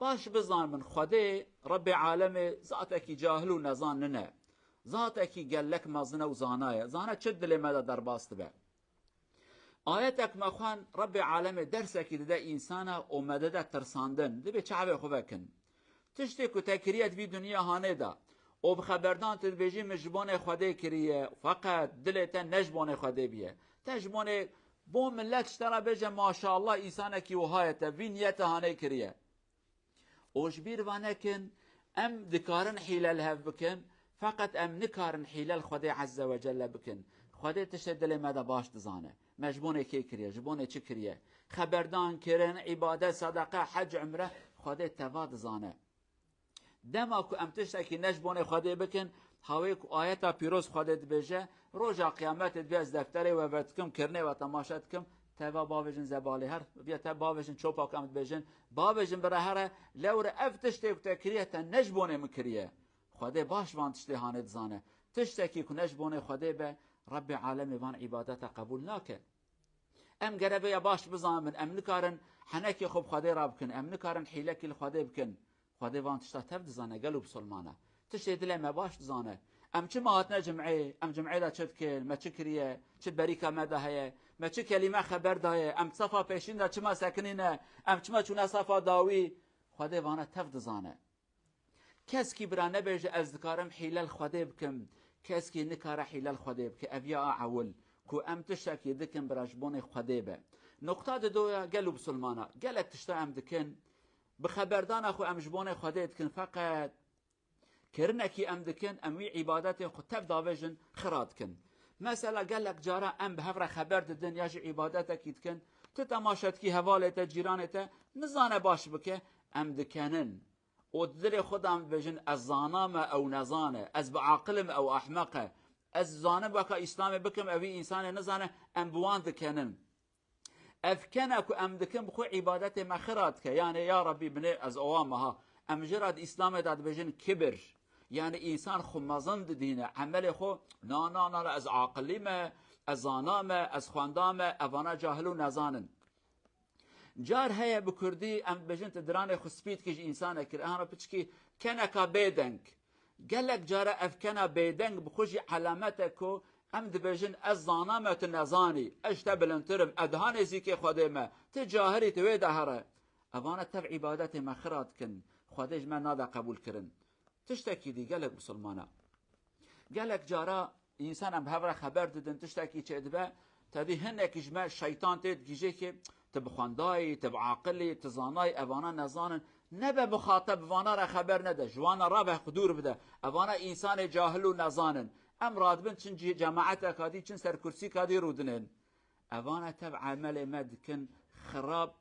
باش بزان من خودي رب عالمي ذاتك جاهل و نزان ننه ذاتك قالك مازنه و زانايه زانه چه دل مدى درباست به آیتک مخوان رب عالمي درسك ده انسانا و مدد ترساندن دبي چعبه خو بکن تشتی کو تکریت بی دنیا هانه دا او بخبردان تدبیجی مجبون خوده کریه فقط دلت نجبون خوده بیه تجبون بو ملت اشترا بجه ماشاءالله انسانه کی وهایت بی نیت هانه کریه اوش بیر وانکن ام دکارن حیلل هف بکن فقط ام نکارن حیلل خوده عز و جل بکن خوده تشت دل مده باش دزانه مجبونه کی کریه جبونه چی کریه خبردان کرن عباده صدقه حج عمره خوده توا دزانه دما کو ام تشتکی نجبونه خوده بکن هاوی کو آیتا پیروز خوده دبیجه روژا قیامت دبیز دفتره و بتکم کرنه و تماشت کم تبا باوجن زباله هر بیا تبا باوجن چوپا کامت بیجن باوجن بره هر لور اف تشتی کو تکریه تا نجبونه مکریه خوده باش وان تشتی هاند زانه تشتکی کو نجبونه خوده به رب عالم وان عبادت قبول ناکه ام گربه یا باش بزامن ام نکارن حنکی خوب خوده را بکن ام نکارن حیلکی لخوده بکن خوده وان تشتا تفد زانه قلو بسلمانه تشتی دل ما باش زانه ام چه ماهاتنا جمعی ام جمعی دا چد کل ما چه کریه چه بریکا مده هیه ما چه کلمه خبر دایه ام صفا پیشین دا چه ما سکنینه ام چه ما چونه صفا داوی خوده وانه تفد زانه کس کی برانه بیجه از دکارم حیلل خوده بکم کس کی نکاره حیلل خوده بکه اویا اول کو ام تشتکی دکن براجبون خوده به نقطه دویا قلو بسلمانه قلت تشتا ام دکن بخبردان اخو ام جبون خوده دکن فقط کرنکی ام دکن ام وی عبادت خود تف داویجن خراد کن مثلا قال لك جارا ام بهفر خبر ددن یاج عبادتك دکن تتماشت کی حوالت جیرانت نزانه باش بکه ام دکنن و دل خودم بجن از زانام او نزانه از بعاقلم او احمقه از زانه بکا اسلام بکم اوی انسان نزانه ام بوان دکنن افکنک و ام دکن بخو عبادت مخرات که یعنی یا ربی بنه از اوامها ام جراد اسلام داد بجن کبر یعنی انسان خو مزند دینه عمل خو نه از عاقلیم از زانام از خواندام اوانا جاهلو نزانن جار هيا بكردي ام بجنت درانه خسبيت كيج انسان كر انا بتشكي كنكا بيدنك قال لك جارا افكنا بيدنك بخوجي علامتكو ام دبجن الظانامه النزاني اشتبلنترم ادهان زيكي خدمه تجاهري توي دهره اوانا تبع عبادت مخرات كن خدج ما نادا قبول كرن تشتكي دي قال لك مسلمانه قال لك جارا انسان ام بهبره خبر ددن تشتكي چدبه تدي هنك جمع شيطان تد كيجي تبخواندای تب عاقلی تزانای اوانا نزانن نبه بخاطب وانا را خبر نده جوانا را به خدور بده اوانا انسان جاهل و نزانن ام رادبن چن جماعت اکادی چن سرکرسی کادی رودنن اوانا تب عمل مدکن خراب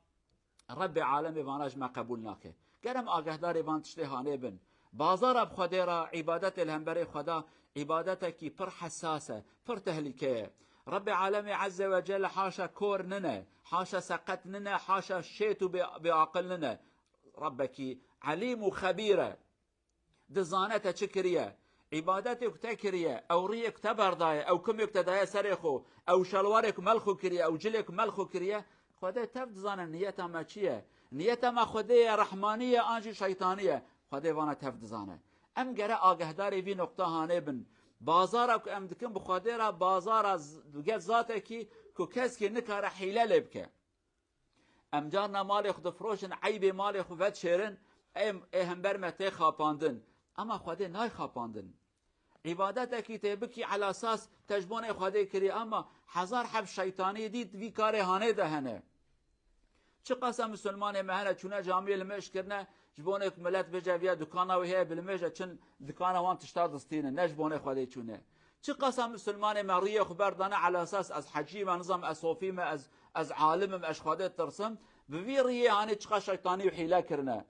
رب عالم واناج ما قبول ناکه گرم آگهدار وان تشتهانه بن بازار بخوده را عبادت الهمبر خدا عبادت کی پر حساسه پر تهلیکه رب عالم عز وجل حاشا كور ننا حاشا سقط ننا حاشا شيتو بعقل ننا ربك عليم وخبيرة دزانته تشكرية عبادتك تكرية او ريك تبرداية او كميك تداية سريخو او شلوارك ملخو كرية او جلك ملخو كرية خده تفدزان نيتا ما چيه نيتا ما خده رحمانية انجي شيطانية خده وانا تفدزانه ام گره آگهداری وی نقطه هانه بن بازار کو ام دکن بخاطر را بازار از دیگه ذاته کی کو کس کی نکاره حیله لبکه ام جارنا مال خود فروشن عیب مال خود شیرن هم برمته خاپاندن اما خود نای خاپاندن عبادت کی تبکی علی اساس تجبون خود کری اما هزار حب شیطانی دید وی کار هانه دهنه چه قسم مسلمان مهنه چونه جامعه لمش کرنه جبونه ملت بجویا دکانا و هي بالمجه چن دکانا وان تشتار دستینه نجبونه خودی چونه چه قسم مسلمان مریه خبر دانه على اساس از حجی و نظام اصوفی ما از عالم اش خودی ترسم بویریه یعنی چه شیطانی و حیله کرنه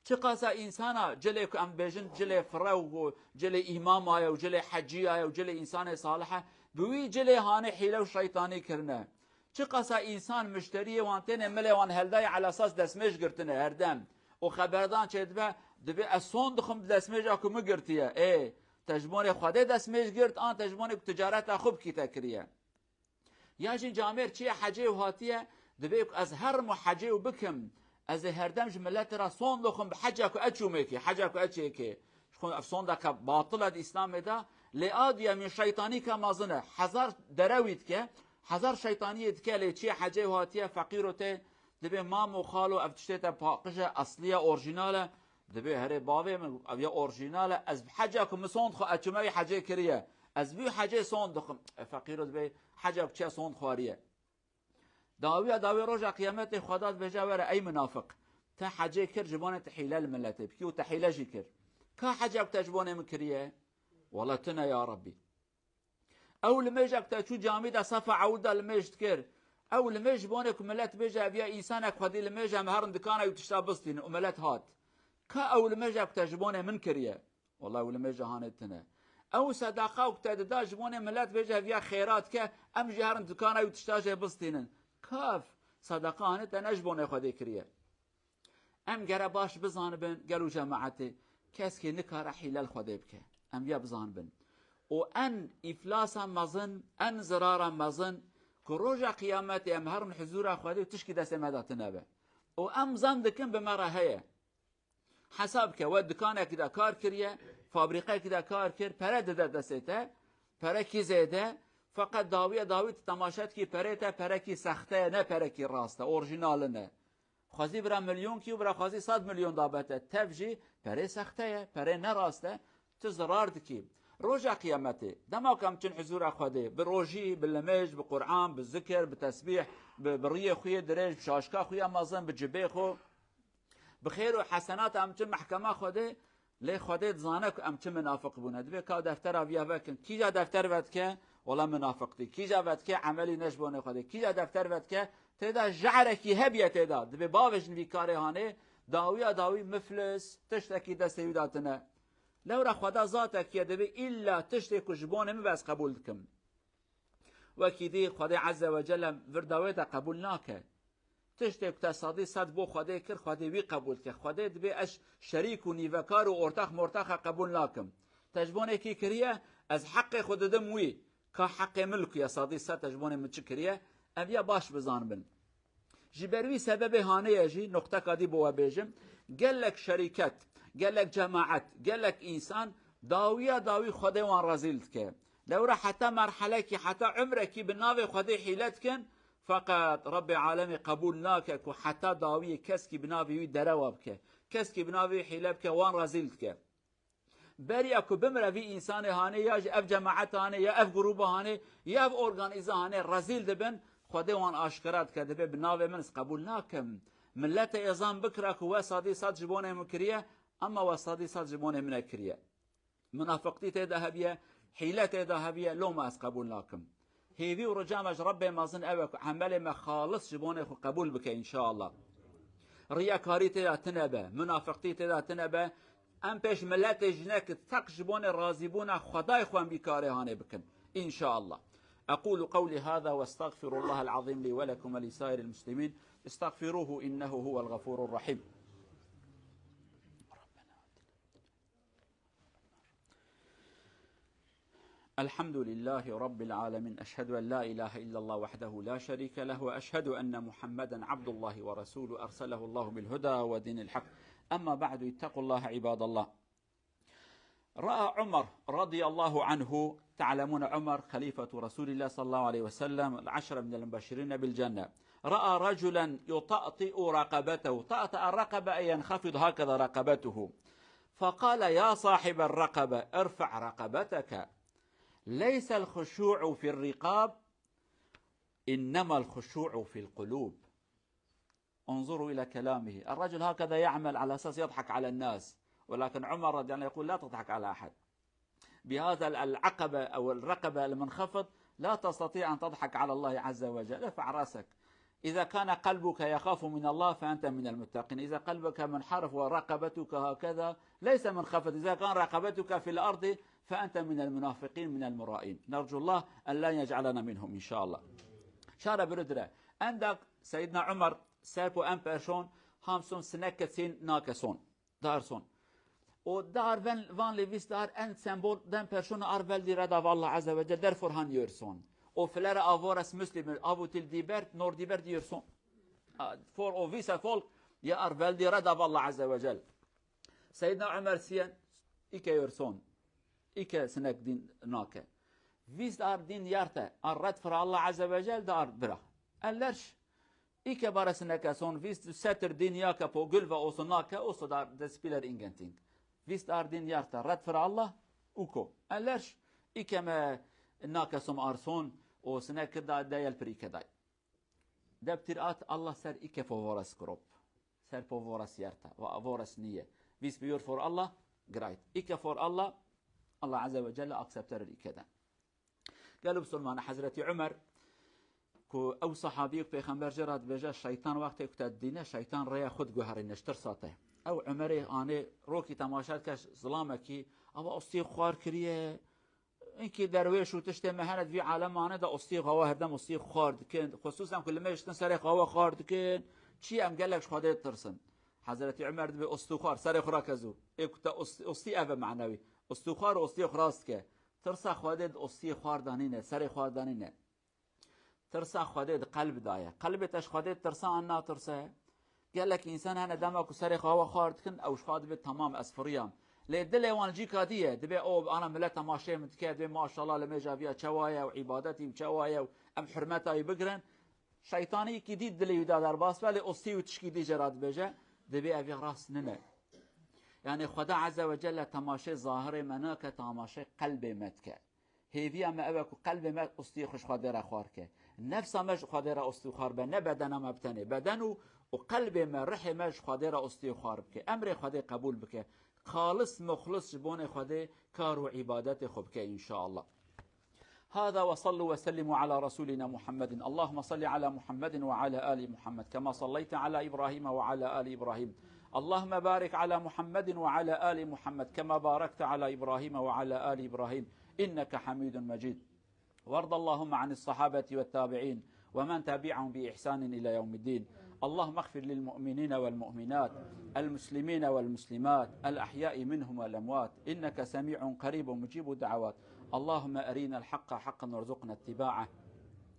چه قسم انسان جله ام بجن جله فرو جله امام و جله حجی و جله انسان صالحه بوی جله هانه حیله و شیطانی کرنه چه قسا انسان مشتری وانتن ملوان هلدای على اساس دسمش گرتنه هردم و خبردان چدبه دبی اسون دخم دسمش اكو مگرتیه ای تجمون خود دسمش گرت آن تجمون تجارت خوب کی تکریه یاجین جامر چی حجی و هاتیه دبی از هر محجی و بکم از هردم جملت را صون دخم بحجك أتشومك حجك أتشيك شخون أفصون دك باطلة الإسلام ده لآدية من شيطاني كمازنه حزار درويت ك حزار شيطانية ك لشي حاجة وهاتية فقيرته دبي مام وخالو أفتشته باقجة أصلية أورجينالة دبي هري باوي من أبيا أورجينالة از حجك مسون خو أتشومي حاجة كريه از بيو حاجة صون دخم فقير دبي حجك چه صون خواريه داوي رجع قيامته خدات بجاور أي منافق تا حاجة كر جبانة تحيلة الملة بكيو تحيلة جكر كا حاجة تجبانة مكريه والله تنا يا ربي او لمجك تشو جامد صفا عوده لمج تكر او لمج بونك ملت بيجا بيا انسانك خدي لمج مهرن دكانه وتشتابستين وملت هات كا او لمجك تجبانه من كريه والله ولمج هانتنا او صدقه وتددا جبانه ملت بيجا بيا خيرات ك ام جهرن دكانه وتشتاجه بستين كاف صدقه هانتنا جبانه خدي كريه ام گره باش بزان بن گلو جماعتي کس که نکاره حیلل خدا بکه ام یا بزان بن و ان افلاس مزن ان زرار مزن که روز قیامت ام هرن حضور خدا و تشکی دست مدات نبه و ام زن دکن به مره هیه حساب که و دکانه که دا کار کریه فابریقه که دا کار کر پره ده دسته پره کی زیده فقط داوی تماشات کی پره کی سخته نه پره کی راسته اورجینال نه خوازی برا میلیون کیو برا خوازی 100 میلیون دابته تفجی پره سخته پره نراسته تو ضرار دکی روجا قیامته دما کم چن حضور خواده بروجی باللمج بقرآن بالذکر بتسبیح بریه خوی درج بشاشکا خوی مازن بجبه خو بخیر و حسنات ام چن محکمه خواده لی خواده زانه ام چن منافق بونه دبی که دفتر اویا وکن کیجا دفتر ود که ولا منافقتی کیجا ود که عملی نشبونه خواده کیجا دفتر ود که تدا جعرکی هبیه تدا دبی باوش نوی کاره هانه داوی مفلس تشتکی دستی وداتنه لو را خدا ذاتك يا دبي إلا تشتكي جبونه مبس قبول دكم وكيدي خدا عز وجل فرداويتا قبولناك تشتكي تصادي صد بو خدا كر خدا وي قبول كر خدا دبي اش شريك ونيفكار وارتاخ مرتاخ قبولناكم تجبونه كي كريه از حق خود دموي كحق ملك يا صادي صد تجبونه متشكريه ابيا باش بزان بن جبروي سبب هانه يجي نقطه كدي بو بيجم قال لك شركات قال لك جماعت قال لك انسان داوي خدا وان رزيلت که لو راح حتى مرحله كي حتى عمرك بالناوي خدا حيلتك فقط رب العالمين قبولناك وحتى داوي كسكي بناوي دروابك كسكي بناوي حيلبك وان رزيلتك بري اكو بمر في انسان هاني يا اف جماعت هاني يا اف جروب هاني يا اف اورغانيزا هاني رزيل دبن خدا وان اشكرات كدبه بناوي من قبولناكم ملت ايزان بكرك وصادي صاد جبونه مكريه اما وصادي صاد جبونه من كريه منافقتي تذهبيه حيله تذهبيه لو ما قبولناكم هيفي ورجامج ربي ما ظن ابك عمل ما خالص جبونه قبول بك ان شاء الله رياكاري تنبه منافقتي تنبه ام پیش ملت جنك تق جبونه راضيبون خداي خوان بكاره هانه بكن ان شاء الله اقول قولي هذا واستغفر الله العظيم لي ولكم ولسائر المسلمين استغفروه انه هو الغفور الرحيم الحمد لله رب العالمين أشهد أن لا إله إلا الله وحده لا شريك له وأشهد أن محمدا عبد الله ورسوله أرسله الله بالهدى ودين الحق أما بعد اتقوا الله عباد الله رأى عمر رضي الله عنه تعلمون عمر خليفة رسول الله صلى الله عليه وسلم العشرة من المبشرين بالجنة رأى رجلا يطأطئ رقبته طأطأ الرقبة أي ينخفض هكذا رقبته فقال يا صاحب الرقبة ارفع رقبتك ليس الخشوع في الرقاب إنما الخشوع في القلوب انظروا إلى كلامه الرجل هكذا يعمل على أساس يضحك على الناس ولكن عمر رضي الله عنه يقول لا تضحك على أحد بهذا العقبة أو الرقبة المنخفض لا تستطيع أن تضحك على الله عز وجل ارفع رأسك إذا كان قلبك يخاف من الله فأنت من المتقين إذا قلبك منحرف ورقبتك هكذا ليس منخفض إذا كان رقبتك في الأرض فأنت من المنافقين من المرائين نرجو الله أن لا يجعلنا منهم إن شاء الله شارع بردرة عندك سيدنا عمر سيربو أم بيرشون هامسون سنكتين ناكسون دارسون ودار فان ليفيس دار أن سمبول دم بيرشون أرفل دي رضا الله عز وجل در فرهان يرسون وفلر أفورس مسلم أبو تل ديبرت نور ديبرت يرسون فور أو فيسا فولك يا أرفلدي ردب الله عز وجل سيدنا عمر سين إيكا يرسون إيكا سنك دين ناكا فيس دار دين يارتا الرد فر الله عز وجل دار برا ألرش إيكا بارا سنك سون فيس ستر دين ياكا بو قلفا أوسو ناكا أوسو دار دسبيلر إنجنتينج فيس دار دين يارتا رد فر الله أوكو ألرش إيكا ما ناكا سوم أرسون و سنك دا دايل بريكا داي دبترات الله سر إيكا فورس كروب سر فورس يارتا وفورس نية فيس بيور فور الله جرايت إيكا فور الله الله عز وجل أكسبتر إيكا قالوا بسلمان حضرة عمر كو أو صحابيك بيخمبر جراد بجا الشيطان وقت يكتدينه الشيطان ريا خد جوهر نشتر ساته أو عمري أنا روكي تماشات كاش ظلامكي أو أصيغ خوار كريه إنكي درويش وتشتي مهند في عالم أنا دا أصيغ هوا هردم أصيغ خوار دكين خصوصا كل ما يشتن سريخ هوا خوار دكين شي أم قالك شخادي ترسن حضرة عمر دبي أستوخار سريخ راكزو إكتا أصي أبا معنوي أستوخار وأصيغ راستك ترسا خودت أصي خوار دانينه سري خوار دانينه ترسا خودت قلب دايه قلبتش خودت ترسا أنا ترسا قال لك إنسان هنا دمك سري خوا خوار دكن أو شخاد بيت تمام أسفريام لدل وانجي كاديه دبي أو أنا ملت ماشي متكاد دبي ما شاء الله لما جابيا شوايا وعبادتي وشوايا وأم حرمتها يبقرن شيطاني كديد دلي يدا درباس ولی أصي وتشكيدي جراد بجا دبي أبي راس ننه يعني خدا عز وجل تماشي ظاهر مناك تماشي قلب متك هيفيا ما أبك قلب مت أصي خوش خادر خوارك نفس مش خادر أصي خارب نه بدن ما بتنه بدن وقلب ما رح مش خادر أصي خاربك أمر خدا قبول بك خالص مخلص جبون خدا كار وعبادت خبك إن شاء الله. هذا وصلوا وسلموا على رسولنا محمد. اللهم صل على محمد وعلى آل محمد كما صليت على إبراهيم وعلى آل إبراهيم. اللهم بارك على محمد وعلى آل محمد كما باركت على إبراهيم وعلى آل إبراهيم إنك حميد مجيد. وارض اللهم عن الصحابة والتابعين ومن تبعهم بإحسان إلى يوم الدين. اللهم اغفر للمؤمنين والمؤمنات المسلمين والمسلمات الأحياء منهم والأموات إنك سميع قريب مجيب الدعوات. اللهم أرينا الحق حقا وارزقنا اتباعه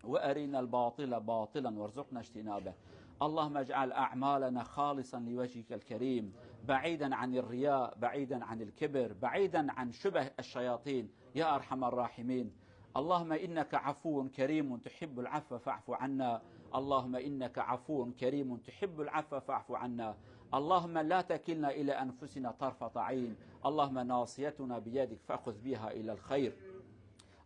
وأرينا الباطل باطلا وارزقنا اجتنابه. اللهم اجعل أعمالنا خالصا لوجهك الكريم بعيدا عن الرياء بعيدا عن الكبر بعيدا عن شبه الشياطين يا أرحم الراحمين. اللهم إنك عفو كريم تحب العفو فاعف عنا. اللهم إنك عفو كريم تحب العفو فاعف عنا. اللهم لا تكلنا إلى أنفسنا طرفة عين. اللهم ناصيتنا بيدك فأخذ بها إلى الخير.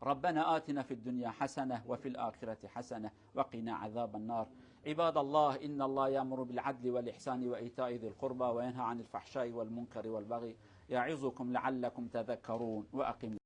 ربنا آتنا في الدنيا حسنة وفي الآخرة حسنة وقنا عذاب النار. عباد الله إن الله يأمر بالعدل والإحسان وإيتاء ذي القربى وينهى عن الفحشاء والمنكر والبغي يعظكم لعلكم تذكرون وأقيموا